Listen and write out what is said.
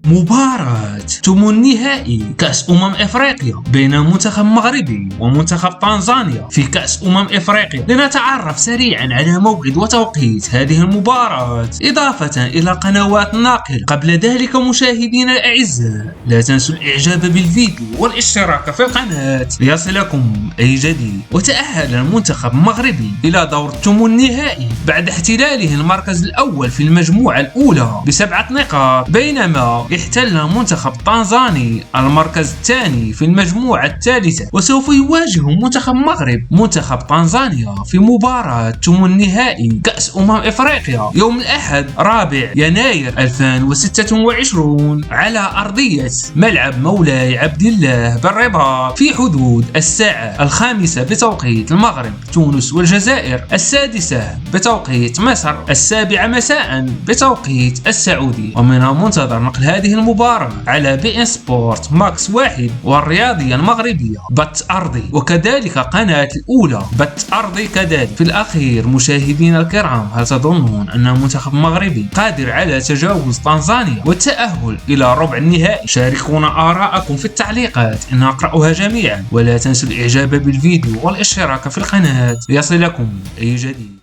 مباراة ثمن النهائي كأس إفريقيا بين منتخب مغربي ومنتخب تنزانيا في كأس إفريقيا. لنتعرف سريعا على موعد وتوقيت هذه المباراة إضافة إلى قنوات ناقلة. قبل ذلك مشاهدينا الأعزاء، لا تنسوا الإعجاب بالفيديو والاشتراك في القناة ليصلكم أي جديد. وتأهل المنتخب المغربي إلى دور الثمن النهائي بعد احتلاله المركز الأول في المجموعة الأولى ب7 نقاط، بينما احتل المنتخب التنزاني المركز الثاني في المجموعة الثالثة. وسوف يواجه منتخب تنزانيا في مباراة ثمن النهائي كأس إفريقيا يوم الأحد 4 يناير 2026 على أرضية ملعب مولاي عبد الله بالرباط في حدود الساعة 5 بتوقيت المغرب، تونس والجزائر 6 بتوقيت مصر، 7 مساء بتوقيت السعودية. ومن المنتظر نقل هذه المباراة على بي سبورت ماكس 1 والرياضية المغربية بث أرضي، وكذلك قناة الأولى بث أرضي كذلك. في الأخير مشاهدينا الكرام، هل تظنون أن المنتخب المغربي قادر على تجاوز تنزانيا والتأهل إلى ربع النهائي؟ شاركونا آراءكم في التعليقات، نقرأها جميعا، ولا تنسوا الإعجاب بالفيديو والاشتراك في القناة ليصلكم أي جديد.